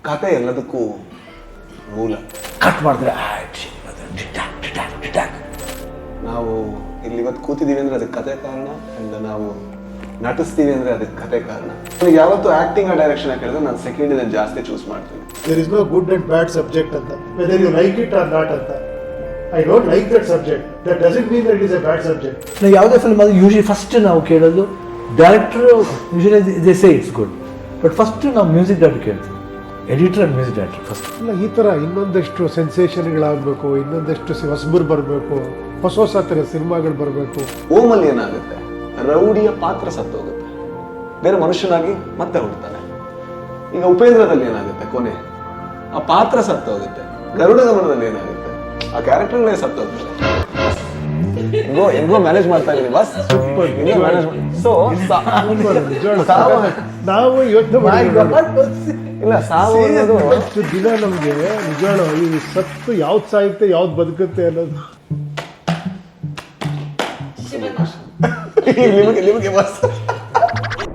ಕತೆ ಎಲ್ಲದಕ್ಕೂ ಮೂಲ. ಕಟ್ ಮಾಡಿದ್ರೆ ನಾವು ಇಲ್ಲಿ ಇವತ್ತು ಕೂತಿದ್ದೀವಿ ಅಂದ್ರೆ ಅದಕ್ಕೆ ಕತೆ ಕಾರಣ, ಅಂಡ್ ನಾವು ನಟಿಸ್ತೀವಿ ಅಂದ್ರೆ ಅದಕ್ಕೆ ಕತೆ ಕಾರಣ. ನನಗೆ ಯಾವತ್ತು ಆಕ್ಟಿಂಗ್ ಡೈರೆಕ್ಷನ್ ಹೇಳಿದ್ರೆ ನಾನು ಸೆಕೆಂಡ್ ಇದನ್ನು ಜಾಸ್ತಿ ಚೂಸ್ ಮಾಡ್ತೀನಿ. There is no good and bad subject ಅಂತ, whether you like it or not ಅಂತ. I don't like that subject, that doesn't mean that is a bad subject. ನಾವು ಯಾವುದೇ ಫಿಲ್ಮ್ ಅದು ಯೂಶಲಿ ಫಸ್ಟ್ ನಾವು ಕೇಳೋದು director, usually they say it's good, but first ನಾವು music director ಕೇಳ್ತೀವಿ, editor and music director first. ಇಲ್ಲ, ಈ ಥರ ಇನ್ನೊಂದಷ್ಟು ಸೆನ್ಸೇಷನ್ಗಳಾಗಬೇಕು, ಇನ್ನೊಂದಷ್ಟು ಹೊಸಬರು ಬರಬೇಕು, ಹೊಸ ಹೊಸ ಥರ ಸಿನಿಮಾಗಳು ಬರಬೇಕು. ಓಮಲ್ಲಿ ಏನಾಗುತ್ತೆ, ರೌಡಿಯ ಪಾತ್ರ ಸತ್ತೋಗುತ್ತೆ, ಬೇರೆ ಮನುಷ್ಯನಾಗಿ ಮತ್ತೆ ಹುಡ್ತಾನೆ. ಈಗ ಉಪೇಂದ್ರದಲ್ಲಿ ಏನಾಗುತ್ತೆ, ಕೊನೆ ಆ ಪಾತ್ರ ಸತ್ತೋಗುತ್ತೆ. ಗರುಡ ಗಮನದಲ್ಲಿ ಏನಾಗುತ್ತೆ, ಆ ಕ್ಯಾರೆಕ್ಟರ್ಗಳೇ ಸತ್ತೋಗ್ತದೆ. ಹೆಂಗೋ ಮ್ಯಾನೇಜ್ ಮಾಡ್ತಾ ಇದೀನಿ ಬಸ್. ಸೊ ನಾವು ಯೋಚನೆ ಇಲ್ಲ, ಸಾವು ಅನ್ನೋದು ದಿನ ನಮಗೆ ನಿಜವಾಣ ಈ ಸತ್ತು ಯಾವ್ದು ಸಾಯುತ್ತೆ ಯಾವ್ದು ಬದುಕುತ್ತೆ ಅನ್ನೋದು ನಿಮಗೆ ಬಸ್